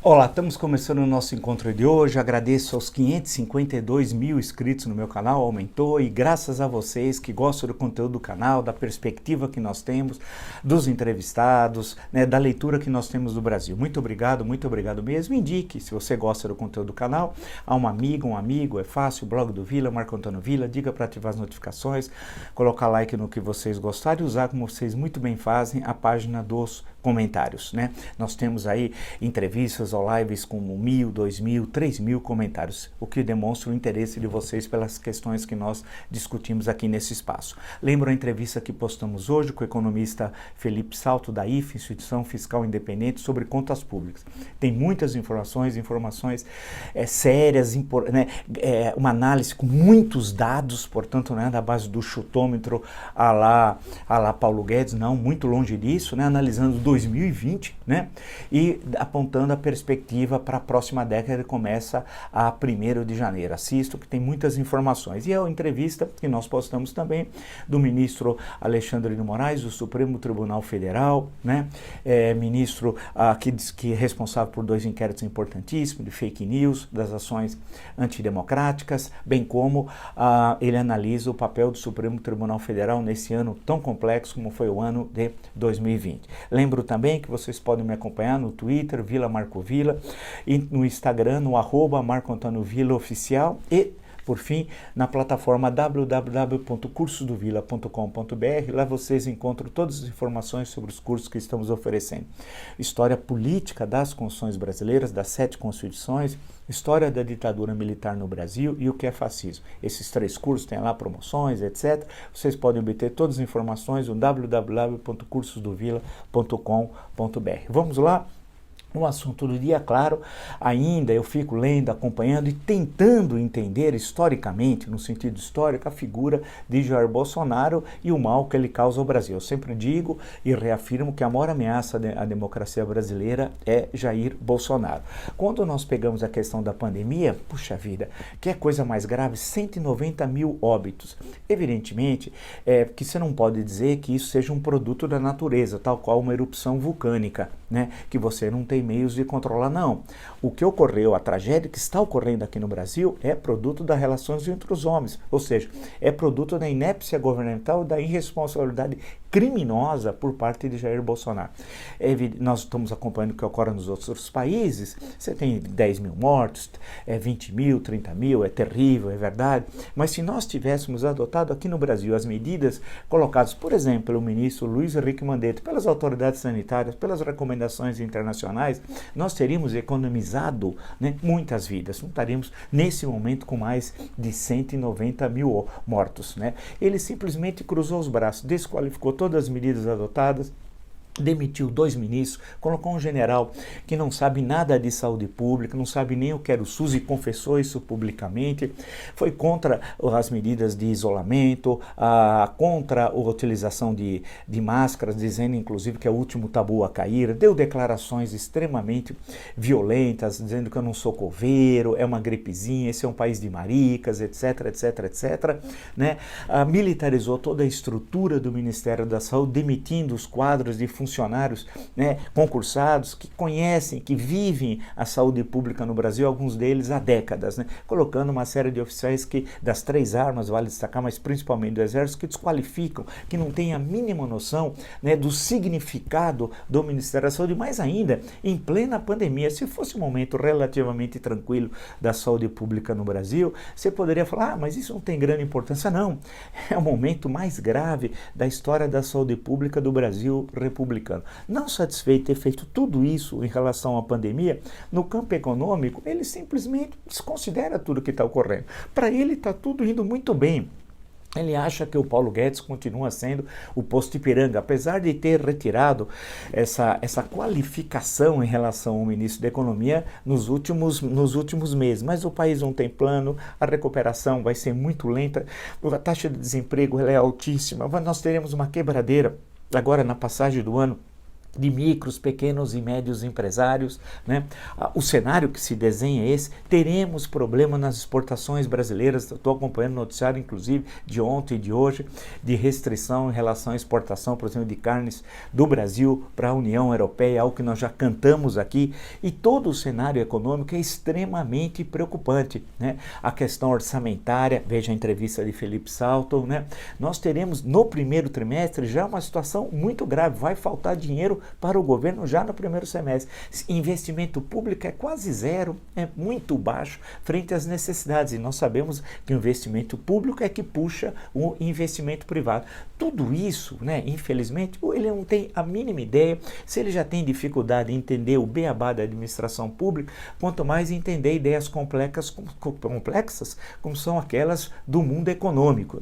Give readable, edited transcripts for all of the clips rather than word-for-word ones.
Olá, estamos começando o nosso encontro de hoje. Agradeço aos 552 mil inscritos no meu canal, aumentou, e graças a vocês que gostam do conteúdo do canal, da perspectiva que nós temos, dos entrevistados, né, da leitura que nós temos do Brasil. Muito obrigado mesmo. Indique, se você gosta do conteúdo do canal, a uma amiga, um amigo, é fácil, blog do Vila, Marco Antônio Vila, diga para ativar as notificações, colocar like no que vocês gostarem e usar, como vocês muito bem fazem, a página dos comentários, né? Nós temos aí entrevistas ou lives com 1.000, 2.000, 3.000 comentários, o que demonstra o interesse de vocês pelas questões que nós discutimos aqui nesse espaço. Lembro a entrevista que postamos hoje com o economista Felipe Salto, da IFE, Instituição Fiscal Independente, sobre contas públicas. Tem muitas informações sérias, né? Uma análise com muitos dados, portanto, não é da base do chutômetro a lá Paulo Guedes, não, muito longe disso, né? Analisando 2020, né? E apontando a perspectiva para a próxima década, que começa a 1º de janeiro. Assisto, que tem muitas informações. E é a entrevista que nós postamos também do ministro Alexandre de Moraes, do Supremo Tribunal Federal, né? Ministro que é responsável por 2 inquéritos importantíssimos de fake news, das ações antidemocráticas, bem como ele analisa o papel do Supremo Tribunal Federal nesse ano tão complexo como foi o ano de 2020. Lembro também que vocês podem me acompanhar no Twitter, Vila Marco Vila, e no Instagram, no @Marco Antônio Vila Oficial, e por fim, na plataforma www.cursosdovila.com.br, lá vocês encontram todas as informações sobre os cursos que estamos oferecendo. História política das constituições brasileiras, das 7 constituições, história da ditadura militar no Brasil e o que é fascismo. Esses 3 cursos têm lá promoções, etc. Vocês podem obter todas as informações no www.cursosdovila.com.br. Vamos lá? O assunto do dia, claro, ainda eu fico lendo, acompanhando e tentando entender historicamente, no sentido histórico, a figura de Jair Bolsonaro e o mal que ele causa ao Brasil. Eu sempre digo e reafirmo que a maior ameaça à democracia brasileira é Jair Bolsonaro. Quando nós pegamos a questão da pandemia, puxa vida, que é coisa mais grave, 190 mil óbitos. Evidentemente, que você não pode dizer que isso seja um produto da natureza, tal qual uma erupção vulcânica, né, que você não tem meios de controlar, não. O que ocorreu, a tragédia que está ocorrendo aqui no Brasil é produto das relações entre os homens, ou seja, é produto da inépcia governamental, da irresponsabilidade criminosa por parte de Jair Bolsonaro. Nós estamos acompanhando o que ocorre nos outros países, você tem 10 mil mortos, 20 mil, 30 mil, é terrível, é verdade, mas se nós tivéssemos adotado aqui no Brasil as medidas colocadas, por exemplo, pelo ministro Luiz Henrique Mandetta, pelas autoridades sanitárias, pelas recomendações internacionais, nós teríamos economizado, né, muitas vidas, não estaríamos nesse momento com mais de 190 mil mortos, né? Ele simplesmente cruzou os braços, desqualificou todas as medidas adotadas, demitiu 2 ministros, colocou um general que não sabe nada de saúde pública, não sabe nem o que era o SUS e confessou isso publicamente, foi contra as medidas de isolamento, contra a utilização de máscaras, dizendo inclusive que é o último tabu a cair, deu declarações extremamente violentas, dizendo que eu não sou coveiro, é uma gripezinha, esse é um país de maricas, etc, etc, etc, né? Militarizou toda a estrutura do Ministério da Saúde, demitindo os quadros de funcionários, né, concursados, que conhecem, que vivem a saúde pública no Brasil, alguns deles há décadas, né, colocando uma série de oficiais que, das 3 armas, vale destacar, mas principalmente do Exército, que desqualificam, que não têm a mínima noção, né, do significado do Ministério da Saúde, mais ainda, em plena pandemia. Se fosse um momento relativamente tranquilo da saúde pública no Brasil, você poderia falar, mas isso não tem grande importância. Não, é o momento mais grave da história da saúde pública do Brasil republicano. Não satisfeito de ter feito tudo isso em relação à pandemia, no campo econômico, ele simplesmente desconsidera tudo que está ocorrendo. Para ele está tudo indo muito bem. Ele acha que o Paulo Guedes continua sendo o posto Ipiranga, apesar de ter retirado essa qualificação em relação ao ministro da Economia nos últimos meses. Mas o país não tem plano, a recuperação vai ser muito lenta, a taxa de desemprego ela é altíssima, nós teremos uma quebradeira agora na passagem do ano de micros, pequenos e médios empresários, né? O cenário que se desenha é esse. Teremos problema nas exportações brasileiras. Estou acompanhando o noticiário, inclusive, de ontem e de hoje, de restrição em relação à exportação, por exemplo, de carnes do Brasil para a União Europeia, algo que nós já cantamos aqui. E todo o cenário econômico é extremamente preocupante, né? A questão orçamentária, veja a entrevista de Felipe Salto, né? Nós teremos no primeiro trimestre já uma situação muito grave, vai faltar dinheiro para o governo já no primeiro semestre. Investimento público é quase zero, é muito baixo frente às necessidades, e nós sabemos que o investimento público é que puxa o investimento privado. Tudo isso, né, infelizmente, ele não tem a mínima ideia. Se ele já tem dificuldade em entender o beabá da administração pública, quanto mais entender ideias complexas como são aquelas do mundo econômico,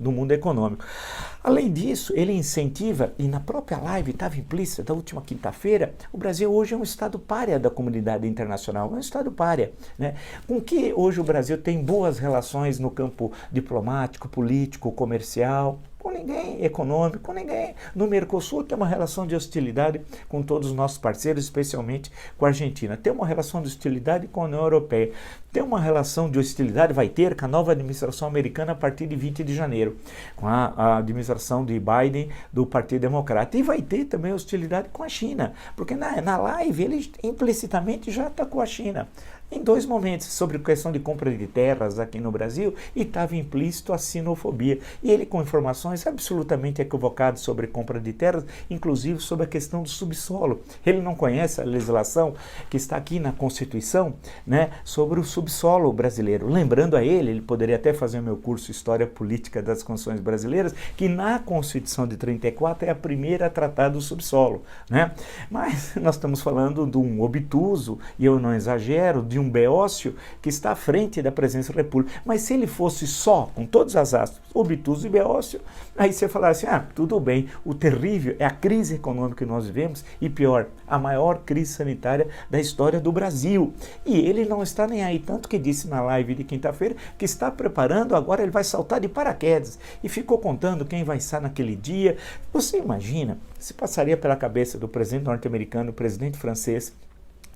Além disso, ele incentiva, e na própria live estava implícita da última quinta-feira, o Brasil hoje é um estado pária da comunidade internacional, é um estado pária, né? Com que hoje o Brasil tem boas relações no campo diplomático, político, comercial, com ninguém, econômico, com ninguém. No Mercosul tem uma relação de hostilidade com todos os nossos parceiros, especialmente com a Argentina. Tem uma relação de hostilidade com a União Europeia. Tem uma relação de hostilidade, vai ter, com a nova administração americana a partir de 20 de janeiro, com a administração de Biden do Partido Democrata. E vai ter também hostilidade com a China, porque na live ele implicitamente já atacou a China. Em dois momentos, sobre a questão de compra de terras aqui no Brasil, e estava implícito a sinofobia. E ele com informações absolutamente equivocadas sobre compra de terras, inclusive sobre a questão do subsolo. Ele não conhece a legislação que está aqui na Constituição, né, sobre o subsolo brasileiro. Lembrando a ele poderia até fazer o meu curso História Política das Constituições Brasileiras, que na Constituição de 34 é a primeira a tratar do subsolo, né? Mas nós estamos falando de um obtuso, e eu não exagero, de um beócio que está à frente da presidência da República. Mas se ele fosse só, com todas as aspas, obtuso e beócio, aí você falasse, tudo bem, o terrível é a crise econômica que nós vivemos, e pior, a maior crise sanitária da história do Brasil. E ele não está nem aí, tanto que disse na live de quinta-feira que está preparando, agora ele vai saltar de paraquedas, e ficou contando quem vai estar naquele dia. Você imagina, se passaria pela cabeça do presidente norte-americano, do presidente francês,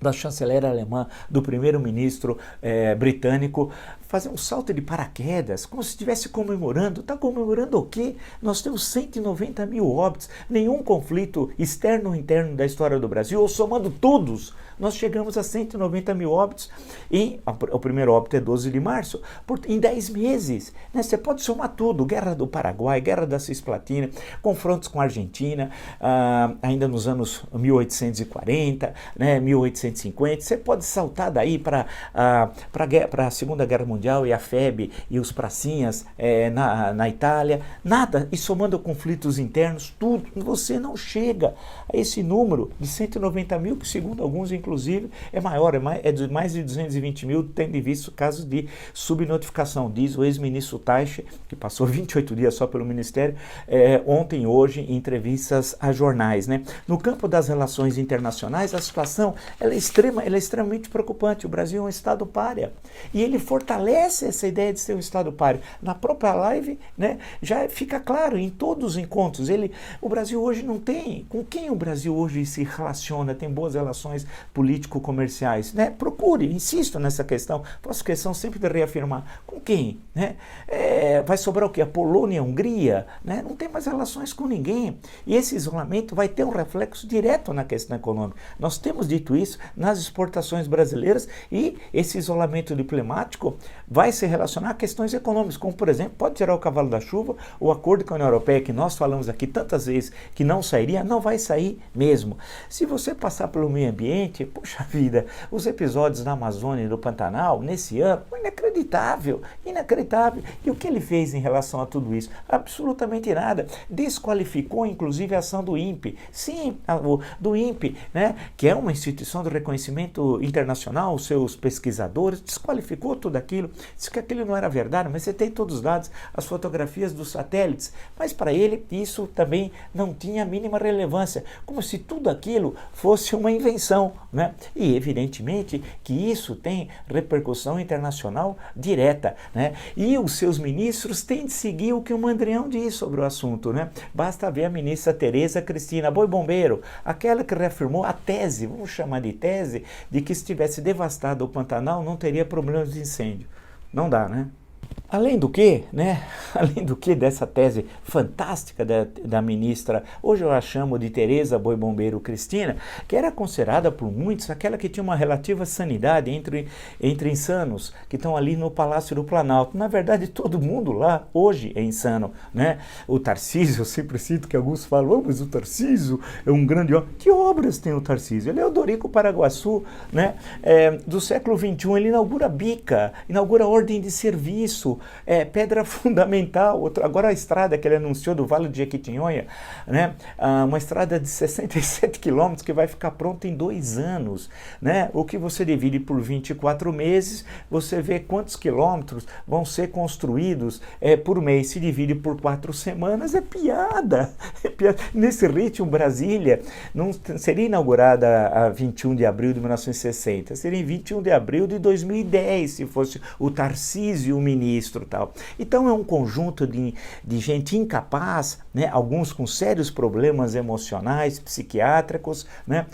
da chanceler alemã, do primeiro-ministro britânico, fazer um salto de paraquedas, como se estivesse comemorando. Está comemorando o quê? Nós temos 190 mil óbitos, nenhum conflito externo ou interno da história do Brasil, ou somando todos, nós chegamos a 190 mil óbitos, e o primeiro óbito é 12 de março, em 10 meses. Né? Você pode somar tudo, guerra do Paraguai, guerra da Cisplatina, confrontos com a Argentina, ainda nos anos 1840, né, 1850, você pode saltar daí para a Segunda Guerra Mundial e a FEB e os pracinhas na Itália, nada, e somando conflitos internos, tudo, você não chega a esse número de 190 mil, que segundo alguns, inclusive, é maior, é de mais de 220 mil, tendo visto casos de subnotificação, diz o ex-ministro Taixe, que passou 28 dias só pelo Ministério, ontem e hoje, em entrevistas a jornais, né? No campo das relações internacionais, a situação ela é extremamente preocupante. O Brasil é um estado pária, e ele fortalece essa ideia de ser um estado pária. Na própria live, né, já fica claro, em todos os encontros, o Brasil hoje não tem, com quem o Brasil hoje se relaciona, tem boas relações político-comerciais, né? Procure, insisto nessa questão, faço questão sempre de reafirmar, com quem? Né? Vai sobrar o quê? A Polônia, a Hungria? Né? Não tem mais relações com ninguém, e esse isolamento vai ter um reflexo direto na questão econômica. Nós temos dito isso nas exportações brasileiras, e esse isolamento diplomático vai se relacionar a questões econômicas, como, por exemplo, pode tirar o cavalo da chuva, o acordo com a União Europeia, que nós falamos aqui tantas vezes que não sairia, não vai sair mesmo. Se você passar pelo meio ambiente, puxa vida, os episódios da Amazônia e do Pantanal, nesse ano, inacreditável. E o que ele fez em relação a tudo isso? Absolutamente nada. Desqualificou, inclusive, a ação do INPE. Sim, do INPE, né, que é uma instituição de reconhecimento internacional, os seus pesquisadores, desqualificou tudo aquilo, disse que aquilo não era verdade, mas você tem todos os dados, as fotografias dos satélites, mas para ele isso também não tinha a mínima relevância, como se tudo aquilo fosse uma invenção, né? E evidentemente que isso tem repercussão internacional direta, né? E os seus ministros têm de seguir o que o Mandrião diz sobre o assunto, né? Basta ver a ministra Tereza Cristina Boi Bombeiro, aquela que reafirmou a tese, vamos chamar de tese, de que se tivesse devastado o Pantanal não teria problemas de incêndio. Não dá, né? Além do que, né? Além do que dessa tese fantástica da ministra, hoje eu a chamo de Tereza Boi Bombeiro Cristina, que era considerada por muitos aquela que tinha uma relativa sanidade entre insanos que estão ali no Palácio do Planalto. Na verdade, todo mundo lá hoje é insano, né? O Tarcísio, eu sempre cito que alguns falam, oh, mas o Tarcísio é um grande homem. Que obras tem o Tarcísio? Ele é o Dorico Paraguaçu, né? Do século XXI, ele inaugura bica, inaugura ordem de serviço, pedra fundamental. Agora a estrada que ele anunciou do Vale de Jequitinhonha, né? Uma estrada de 67 quilômetros que vai ficar pronta em 2 anos, né? O que você divide por 24 meses, você vê quantos quilômetros vão ser construídos por mês. Se divide por 4 semanas, é piada. Nesse ritmo, Brasília não seria inaugurada a 21 de abril de 1960, seria em 21 de abril de 2010, se fosse o Tarcísio o ministro. Tal. Então é um conjunto de gente incapaz, né? Alguns com sérios problemas emocionais, psiquiátricos, né?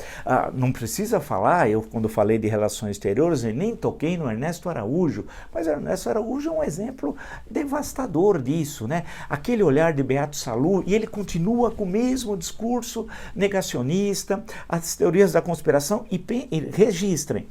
Não precisa falar, eu quando falei de relações exteriores, eu nem toquei no Ernesto Araújo, mas Ernesto Araújo é um exemplo devastador disso, né? Aquele olhar de Beato Salu, e ele continua com o mesmo discurso negacionista, as teorias da conspiração, e registrem,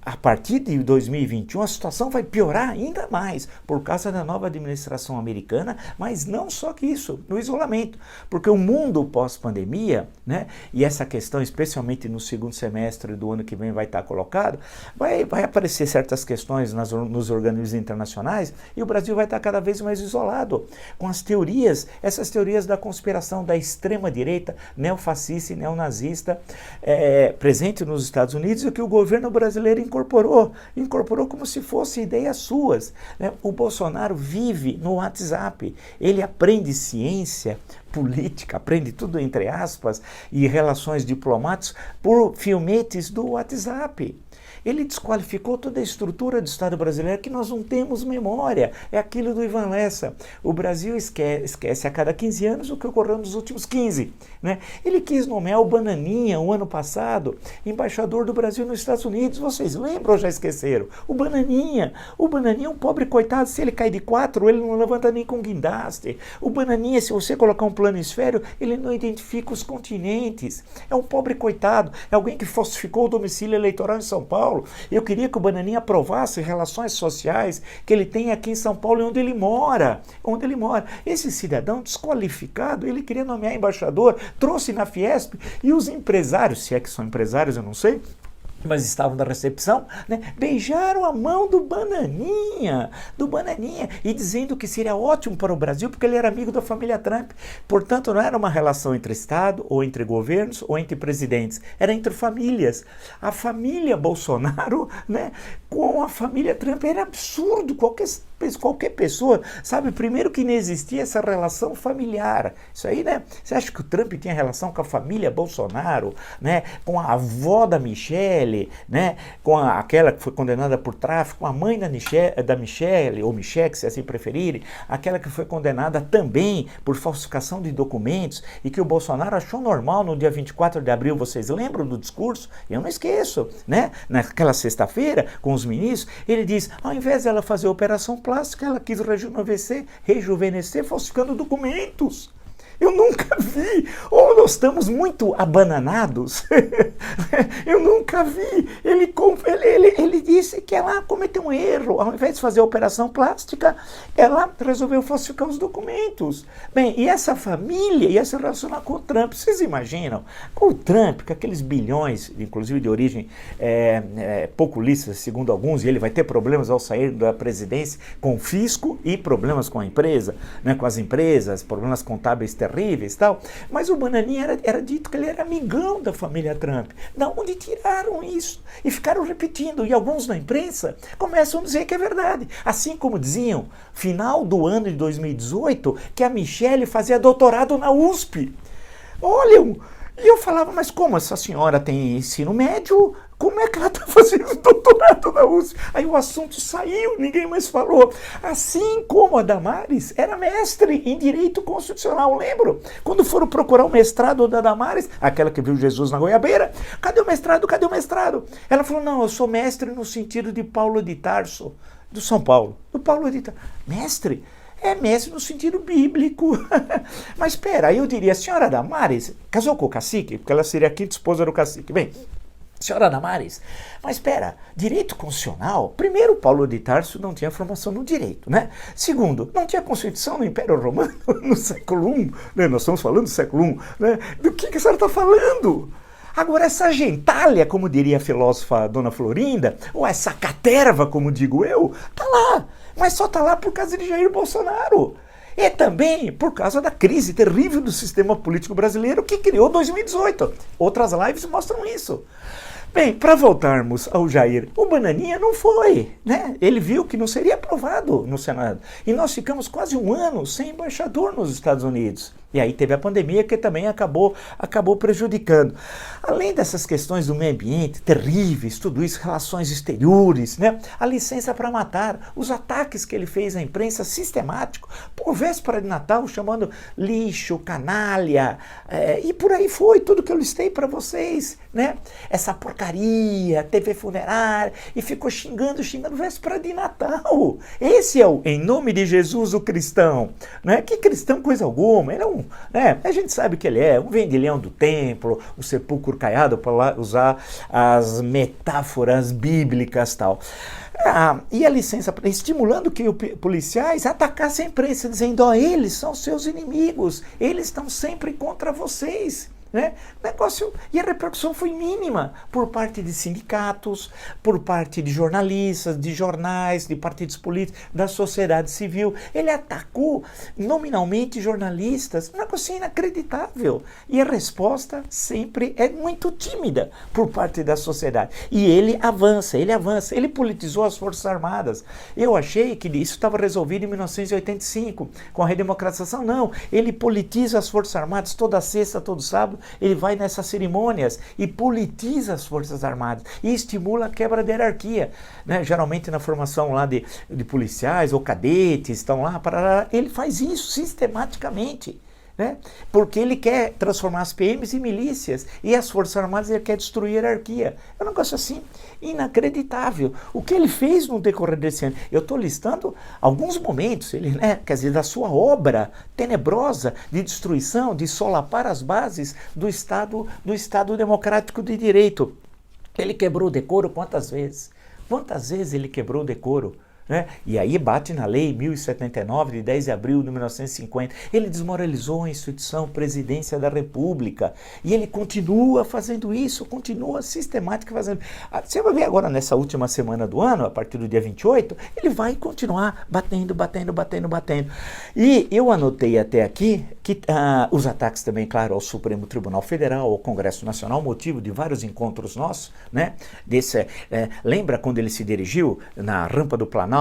a partir de 2021 a situação vai piorar ainda mais, por causa da nova administração americana, mas não só que isso, no isolamento, porque o mundo pós-pandemia, né, e essa questão especialmente no segundo semestre do ano que vem vai estar colocado, vai aparecer certas questões nos organismos internacionais e o Brasil vai estar cada vez mais isolado, com as teorias, essas teorias da conspiração da extrema-direita, neofascista e neonazista, presente nos Estados Unidos e que o governo brasileiro incorporou como se fossem ideias suas, né? O Bolsonaro vive no WhatsApp, ele aprende ciência política, aprende tudo entre aspas, e relações diplomáticas por filmetes do WhatsApp. Ele desqualificou toda a estrutura do Estado brasileiro, que nós não temos memória. É aquilo do Ivan Lessa. O Brasil esquece a cada 15 anos o que ocorreu nos últimos 15. Né? Ele quis nomear o Bananinha, o ano passado, embaixador do Brasil nos Estados Unidos. Vocês lembram ou já esqueceram? O Bananinha é um pobre coitado. Se ele cai de 4, ele não levanta nem com guindaste. O Bananinha, se você colocar um planisfério, ele não identifica os continentes. É um pobre coitado. É alguém que falsificou o domicílio eleitoral em São Paulo. Eu queria que o Bananinha aprovasse relações sociais que ele tem aqui em São Paulo, onde ele mora. Esse cidadão desqualificado, ele queria nomear embaixador, trouxe na Fiesp, e os empresários, se é que são empresários, eu não sei, mas estavam na recepção, né, beijaram a mão do Bananinha, e dizendo que seria ótimo para o Brasil, porque ele era amigo da família Trump. Portanto, não era uma relação entre Estado, ou entre governos, ou entre presidentes, era entre famílias. A família Bolsonaro, né, com a família Trump, era absurdo. Qualquer pessoa, sabe, primeiro que não existia essa relação familiar. Isso aí, né? Você acha que o Trump tinha relação com a família Bolsonaro, né? Com a avó da Michelle, né? Com aquela que foi condenada por tráfico, com a mãe da Michelle, ou Michelle, se assim preferirem, aquela que foi condenada também por falsificação de documentos e que o Bolsonaro achou normal no dia 24 de abril. Vocês lembram do discurso? Eu não esqueço, né? Naquela sexta-feira, com os ministros, ele diz, ao invés dela fazer a operação plástica, ela quis rejuvenescer falsificando documentos. Eu nunca vi. Ou nós estamos muito abananados. Eu nunca vi. Ele disse que ela cometeu um erro. Ao invés de fazer a operação plástica, ela resolveu falsificar os documentos. Bem, e essa família ia se relacionar com o Trump. Vocês imaginam? Com o Trump, com aqueles bilhões, inclusive de origem pouco lícita, segundo alguns, e ele vai ter problemas ao sair da presidência com o fisco e problemas com a empresa, né, com as empresas, problemas contábeis terríveis e tal, mas o Bananinha era dito que ele era amigão da família Trump. Da onde tiraram isso? E ficaram repetindo, e alguns na imprensa começam a dizer que é verdade. Assim como diziam, final do ano de 2018, que a Michelle fazia doutorado na USP. Olha, E eu falava, mas como essa senhora tem ensino médio? Como é que ela está fazendo doutorado na USP? Aí o assunto saiu, ninguém mais falou. Assim como a Damares era mestre em Direito Constitucional, lembro? Quando foram procurar o mestrado da Damares, aquela que viu Jesus na goiabeira, cadê o mestrado, cadê o mestrado? Ela falou, não, eu sou mestre no sentido de Paulo de Tarso, do São Paulo. Do Paulo de Tarso. Mestre? É mestre no sentido bíblico. Mas espera, aí eu diria, a senhora Damares casou com o cacique? Porque ela seria a quinta esposa do cacique. Bem, senhora Damares, mas espera, direito constitucional? Primeiro, Paulo de Tarso não tinha formação no direito, né? Segundo, não tinha Constituição no Império Romano no século I, né? Nós estamos falando do século I, né? Do que a senhora está falando? Agora, essa gentalha, como diria a filósofa Dona Florinda, ou essa caterva, como digo eu, tá lá. Mas só está lá por causa de Jair Bolsonaro. E também por causa da crise terrível do sistema político brasileiro que criou 2018. Outras lives mostram isso. Bem, para voltarmos ao Jair, o Bananinha não foi, né? Ele viu que não seria aprovado no Senado. E nós ficamos quase um ano sem embaixador nos Estados Unidos. E aí teve a pandemia que também acabou prejudicando. Além dessas questões do meio ambiente terríveis, tudo isso, relações exteriores, né? A licença para matar, os ataques que ele fez à imprensa sistemático, por véspera de Natal, chamando lixo, canalha, e por aí foi, tudo que eu listei para vocês, né? Essa porcaria, TV funerária, e ficou xingando véspera de Natal. Esse é o, em nome de Jesus, o cristão, né? Que cristão coisa alguma, ele é um, né? A gente sabe que ele é um vendilhão do templo, o sepulcro caiado, para usar as metáforas bíblicas e tal. E a licença, estimulando que os policiais atacassem a imprensa, dizendo, eles são seus inimigos, eles estão sempre contra vocês. Né? E a repercussão foi mínima por parte de sindicatos, por parte de jornalistas, de jornais, de partidos políticos, da sociedade civil. Ele atacou nominalmente jornalistas, uma coisa inacreditável. E a resposta sempre é muito tímida por parte da sociedade. E ele avança, ele politizou as Forças Armadas. Eu achei que isso estava resolvido em 1985, com a redemocratização. Não, ele politiza as Forças Armadas toda sexta, todo sábado. Ele vai nessas cerimônias e politiza as Forças Armadas e estimula a quebra da hierarquia, né? Geralmente na formação lá de policiais ou cadetes, estão lá, ele faz isso sistematicamente. Né? Porque ele quer transformar as PMs em milícias e as Forças Armadas ele quer destruir a hierarquia. É um negócio assim inacreditável. O que ele fez no decorrer desse ano? Eu estou listando alguns momentos, quer dizer, da sua obra tenebrosa de destruição, de solapar as bases do Estado democrático de direito. Ele quebrou o decoro quantas vezes? Quantas vezes ele quebrou o decoro? Né? E aí bate na lei 1079, de 10 de abril de 1950. Ele desmoralizou a instituição Presidência da República. E ele continua fazendo isso, continua sistemático fazendo. Você vai ver agora nessa última semana do ano, a partir do dia 28, ele vai continuar batendo. E eu anotei até aqui que os ataques também, claro, ao Supremo Tribunal Federal, ao Congresso Nacional, motivo de vários encontros nossos, né? Lembra quando ele se dirigiu na rampa do Planalto?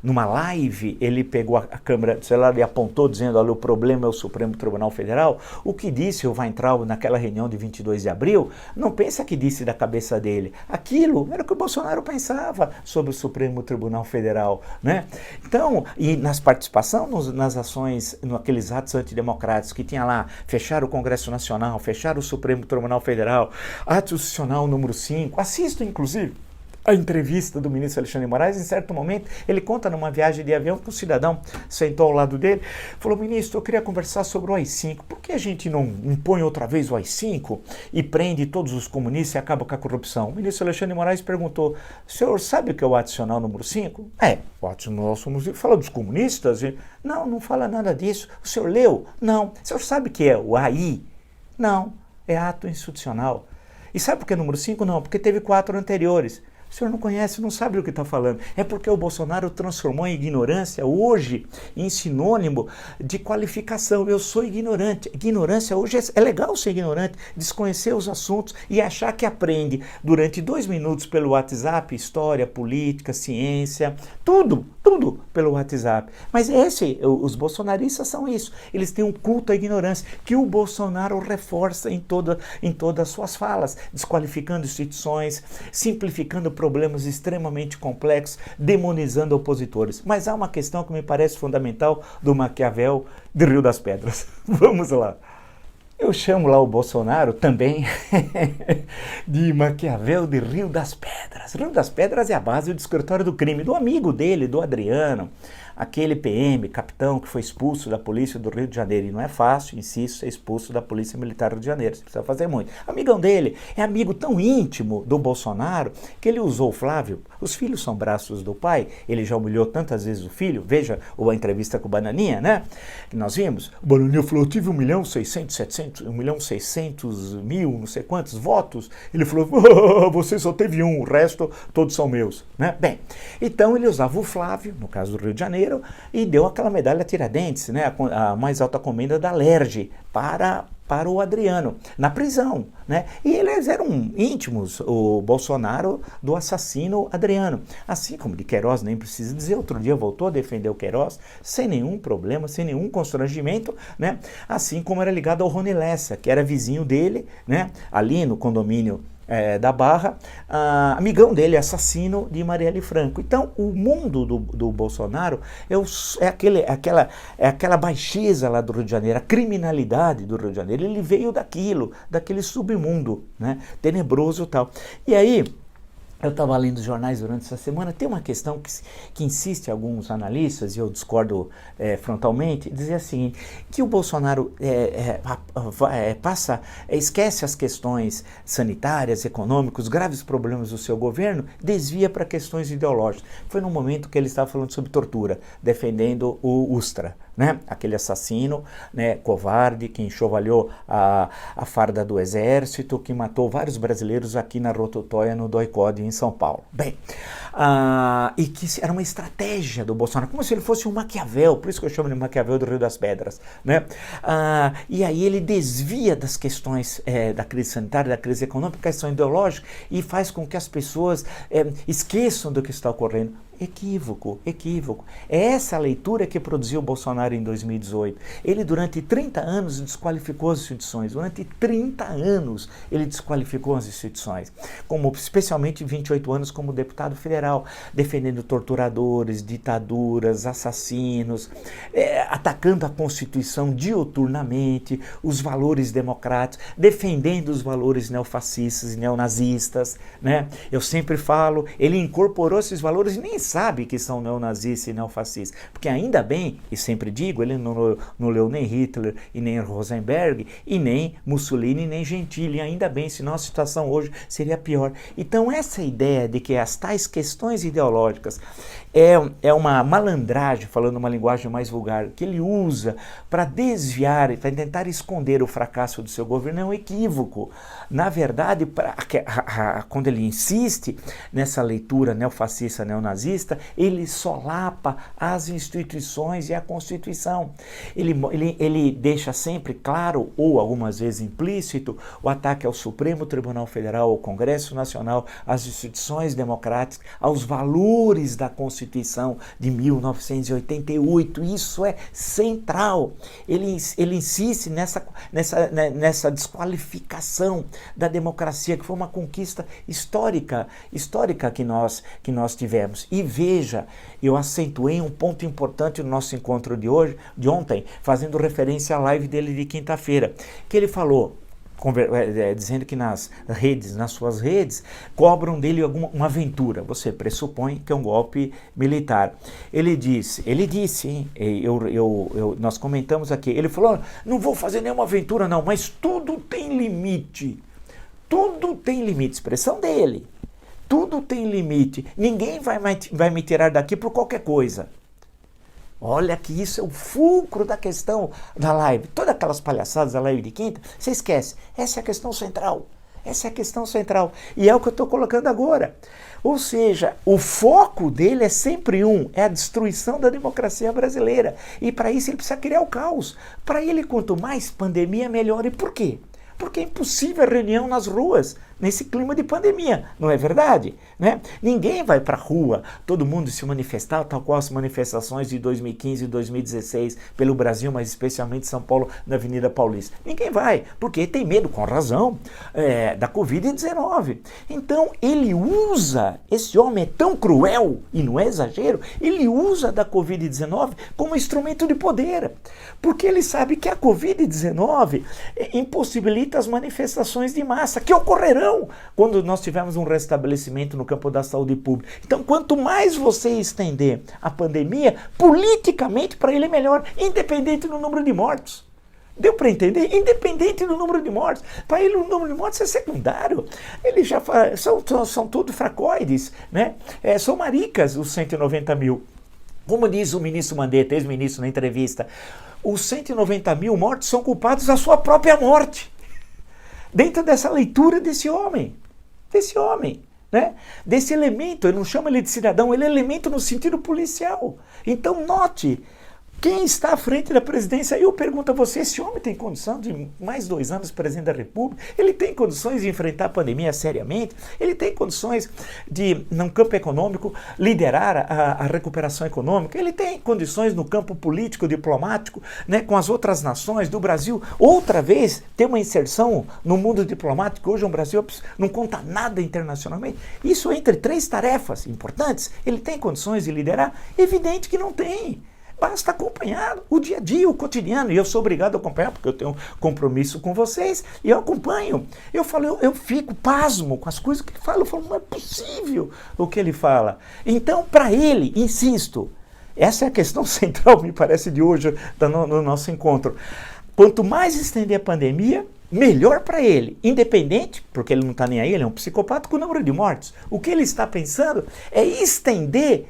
Numa live, ele pegou a câmera do celular e apontou dizendo, olha, o problema é o Supremo Tribunal Federal. O que disse o Weintraub naquela reunião de 22 de abril, não pensa que disse da cabeça dele. Aquilo era o que o Bolsonaro pensava sobre o Supremo Tribunal Federal, né? Então, e nas participação nas ações, naqueles atos antidemocráticos que tinha lá, fechar o Congresso Nacional, fechar o Supremo Tribunal Federal, ato institucional número 5, assisto inclusive a entrevista do ministro Alexandre de Moraes. Em certo momento, ele conta numa viagem de avião que um cidadão sentou ao lado dele, falou, ministro, eu queria conversar sobre o AI-5, por que a gente não impõe outra vez o AI-5 e prende todos os comunistas e acaba com a corrupção? O ministro Alexandre de Moraes perguntou, o senhor sabe o que é o adicional número 5? O adicional número 5 fala dos comunistas? Não fala nada disso. O senhor leu? Não. O senhor sabe o que é o AI? Não, é ato institucional. E sabe por que é número 5? Não, porque teve 4 anteriores. O senhor não conhece, não sabe o que está falando. É porque o Bolsonaro transformou a ignorância hoje em sinônimo de qualificação. Eu sou ignorante. Ignorância hoje é legal ser ignorante, desconhecer os assuntos e achar que aprende durante 2 minutos pelo WhatsApp, história, política, ciência, tudo pelo WhatsApp. Mas os bolsonaristas são isso. Eles têm um culto à ignorância, que o Bolsonaro reforça em todas as suas falas, desqualificando instituições, simplificando problemas extremamente complexos, demonizando opositores. Mas há uma questão que me parece fundamental do Maquiavel de Rio das Pedras. Vamos lá. Eu chamo lá o Bolsonaro também de Maquiavel de Rio das Pedras. Rio das Pedras é a base do escritório do crime, do amigo dele, do Adriano, aquele PM, capitão que foi expulso da polícia do Rio de Janeiro. E não é fácil, insisto, ser expulso da polícia militar do Rio de Janeiro. Você precisa fazer muito. Amigão dele é amigo tão íntimo do Bolsonaro que ele usou o Flávio. Os filhos são braços do pai. Ele já humilhou tantas vezes o filho. Veja a entrevista com o Bananinha, né? Que nós vimos. O Bananinha falou, eu tive 1.600.000, não sei quantos votos. Ele falou, você só teve um, o resto todos são meus, né? Bem, então ele usava o Flávio, no caso do Rio de Janeiro, e deu aquela medalha Tiradentes, né, a mais alta comenda da Alerj, para o Adriano, na prisão, né? E eles eram íntimos, o Bolsonaro, do assassino Adriano. Assim como de Queiroz, nem precisa dizer, outro dia voltou a defender o Queiroz, sem nenhum problema, sem nenhum constrangimento, né? Assim como era ligado ao Rony Lessa, que era vizinho dele, né? Ali no condomínio da Barra, amigão dele, assassino de Marielle Franco. Então, o mundo do Bolsonaro é aquela baixeza lá do Rio de Janeiro, a criminalidade do Rio de Janeiro. Ele veio daquele submundo, né, tenebroso e tal. E aí, eu estava lendo os jornais durante essa semana, tem uma questão que insiste alguns analistas, e eu discordo frontalmente, dizer assim, que o Bolsonaro esquece as questões sanitárias, econômicas, os graves problemas do seu governo, desvia para questões ideológicas. Foi no momento que ele estava falando sobre tortura, defendendo o Ustra, né? Aquele assassino, né, covarde, que enxovalhou a farda do exército, que matou vários brasileiros aqui na Rototóia, no Doicode, em São Paulo. Bem, e que era uma estratégia do Bolsonaro, como se ele fosse um Maquiavel, por isso que eu chamo de Maquiavel do Rio das Pedras, né? E aí ele desvia das questões da crise sanitária, da crise econômica, questão ideológica, e faz com que as pessoas esqueçam do que está ocorrendo. Equívoco. É essa a leitura que produziu o Bolsonaro em 2018. Ele, durante 30 anos, desqualificou as instituições. Durante 30 anos, ele desqualificou as instituições. Especialmente 28 anos como deputado federal, defendendo torturadores, ditaduras, assassinos, atacando a Constituição diuturnamente, os valores democráticos, defendendo os valores neofascistas e neonazistas, né? Eu sempre falo, ele incorporou esses valores e nem sabe que são neonazistas e neofascistas, porque ainda bem, e sempre digo, ele não leu nem Hitler e nem Rosenberg, e nem Mussolini, nem Gentili, ainda bem, senão a situação hoje seria pior. Então essa ideia de que as tais questões ideológicas é uma malandragem, falando uma linguagem mais vulgar, que ele usa para desviar, para tentar esconder o fracasso do seu governo, é um equívoco. Na verdade, quando ele insiste nessa leitura neofascista, neonazista, ele solapa as instituições e a Constituição. Ele deixa sempre claro, ou algumas vezes implícito, o ataque ao Supremo Tribunal Federal, ao Congresso Nacional, às instituições democráticas, aos valores da Constituição de 1988. Isso é central. Ele insiste nessa desqualificação da democracia, que foi uma conquista histórica que nós tivemos. E veja, eu acentuei um ponto importante no nosso encontro de ontem, fazendo referência à live dele de quinta-feira, que ele falou, dizendo que nas suas redes, cobram dele uma aventura. Você pressupõe que é um golpe militar. Ele disse, hein, nós comentamos aqui, ele falou, não vou fazer nenhuma aventura não, mas tudo tem limite. Tudo tem limite, expressão dele. Tudo tem limite. Ninguém vai me tirar daqui por qualquer coisa. Olha que isso é o fulcro da questão da live. Todas aquelas palhaçadas da live de quinta, você esquece. Essa é a questão central. E é o que eu estou colocando agora. Ou seja, o foco dele é sempre é a destruição da democracia brasileira. E para isso ele precisa criar o caos. Para ele, quanto mais pandemia, melhor. E por quê? Porque é impossível a reunião nas ruas, nesse clima de pandemia, não é verdade? Né? Ninguém vai para a rua, todo mundo se manifestar, tal qual as manifestações de 2015 e 2016 pelo Brasil, mas especialmente São Paulo, na Avenida Paulista. Ninguém vai, porque tem medo, com razão, da Covid-19. Então, ele usa, esse homem é tão cruel, e não é exagero, ele usa da Covid-19 como instrumento de poder, porque ele sabe que a Covid-19 impossibilita as manifestações de massa, que ocorrerão quando nós tivermos um restabelecimento no campo da saúde pública. Então, quanto mais você estender a pandemia, politicamente para ele é melhor, independente do número de mortos. Deu para entender? Independente do número de mortes. Para ele, o número de mortes é secundário. Ele já são tudo fracoides, né? São maricas os 190 mil. Como diz o ministro Mandetta, ex-ministro na entrevista, os 190 mil mortos são culpados da sua própria morte. Dentro dessa leitura desse homem. Né? Desse elemento, eu não chamo ele de cidadão, ele é elemento no sentido policial. Então note, quem está à frente da presidência, eu pergunto a você, esse homem tem condição de mais 2 anos presidente da República? Ele tem condições de enfrentar a pandemia seriamente? Ele tem condições de, no campo econômico, liderar a recuperação econômica? Ele tem condições no campo político, diplomático, né, com as outras nações do Brasil, outra vez, ter uma inserção no mundo diplomático? Hoje o Brasil não conta nada internacionalmente. Isso entre 3 tarefas importantes, ele tem condições de liderar? Evidente que não tem. Basta acompanhar o dia a dia, o cotidiano, e eu sou obrigado a acompanhar porque eu tenho um compromisso com vocês, e eu acompanho. Eu falo, eu fico pasmo com as coisas que ele fala, eu falo, não é possível o que ele fala. Então, para ele, insisto, essa é a questão central, me parece, de hoje, no nosso encontro. Quanto mais estender a pandemia, melhor para ele, independente, porque ele não está nem aí, ele é um psicopata com o número de mortes. O que ele está pensando é estender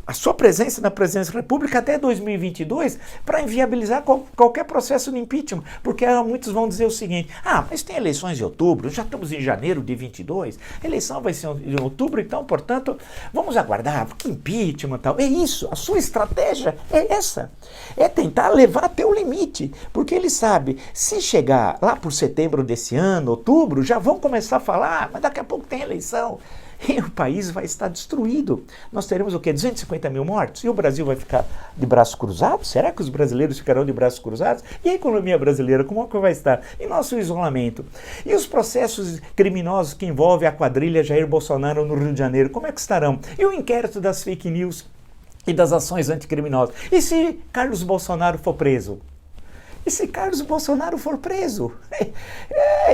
a sua presença na presidência da República até 2022 para inviabilizar qualquer processo de impeachment, porque muitos vão dizer o seguinte, mas tem eleições em outubro, já estamos em janeiro de 22, a eleição vai ser em outubro, então, portanto, vamos aguardar, que impeachment e tal. É isso, a sua estratégia é essa, é tentar levar até o limite, porque ele sabe, se chegar lá por setembro desse ano, outubro, já vão começar a falar, mas daqui a pouco tem eleição. E o país vai estar destruído. Nós teremos o quê? 250 mil mortos? E o Brasil vai ficar de braços cruzados? Será que os brasileiros ficarão de braços cruzados? E a economia brasileira, como é que vai estar? E nosso isolamento? E os processos criminosos que envolvem a quadrilha Jair Bolsonaro no Rio de Janeiro, como é que estarão? E o inquérito das fake news e das ações anticriminosas? E se Carlos Bolsonaro for preso? E se Carlos Bolsonaro for preso?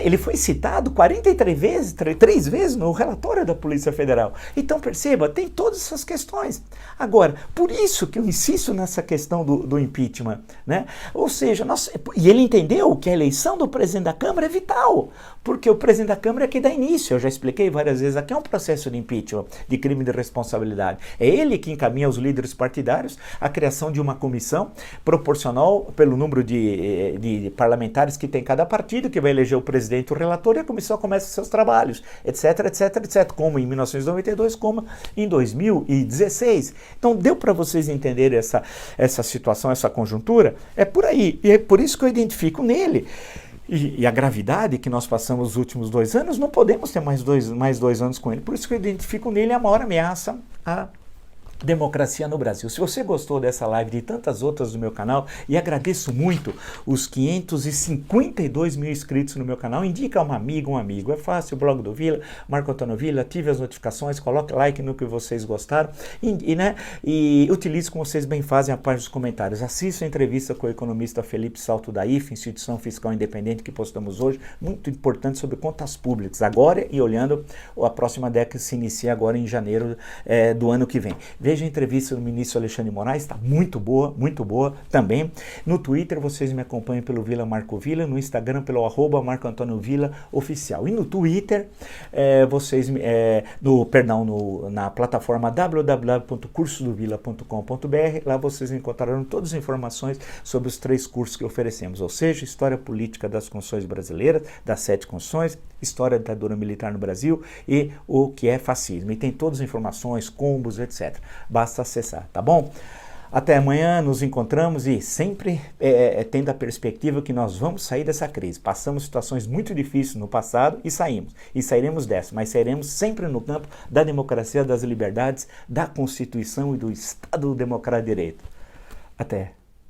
Ele foi citado 43 vezes, 3 vezes no relatório da Polícia Federal. Então perceba, tem todas essas questões. Agora, por isso que eu insisto nessa questão do impeachment, né? Ou seja, e ele entendeu que a eleição do presidente da Câmara é vital, porque o presidente da Câmara é que dá início, eu já expliquei várias vezes aqui, é um processo de impeachment, de crime de responsabilidade. É ele que encaminha os líderes partidários à criação de uma comissão proporcional pelo número de parlamentares que tem cada partido, que vai eleger o presidente e o relator, e a comissão começa seus trabalhos, etc, etc, etc, como em 1992, como em 2016. Então deu para vocês entenderem essa situação, essa conjuntura? É por aí, e é por isso que eu identifico nele. E a gravidade que nós passamos os últimos 2 anos, não podemos ter mais dois anos com ele. Por isso que eu identifico nele a maior ameaça à democracia no Brasil. Se você gostou dessa live e de tantas outras do meu canal, e agradeço muito os 552 mil inscritos no meu canal, indica um amigo. É fácil, o blog do Vila, Marco Antônio Vila, ative as notificações, coloque like no que vocês gostaram e utilize, como vocês bem fazem, a parte dos comentários. Assista a entrevista com o economista Felipe Salto da IFE, Instituição Fiscal Independente, que postamos hoje, muito importante sobre contas públicas, agora e olhando a próxima década que se inicia agora em janeiro do ano que vem. Veja a entrevista do ministro Alexandre de Moraes, está muito boa também. No Twitter vocês me acompanham pelo Vila Marco Vila, no Instagram pelo @Marco Antônio Vila Oficial. E no Twitter, na plataforma www.cursodovila.com.br, lá vocês encontrarão todas as informações sobre os 3 cursos que oferecemos, ou seja, História Política das Constituições Brasileiras, das 7 Constituições, História da Ditadura Militar no Brasil e o que é fascismo. E tem todas as informações, combos, etc. Basta acessar, tá bom? Até amanhã, nos encontramos e sempre tendo a perspectiva que nós vamos sair dessa crise. Passamos situações muito difíceis no passado e saímos. E sairemos dessa, mas sairemos sempre no campo da democracia, das liberdades, da Constituição e do Estado Democrático de Direito. Até.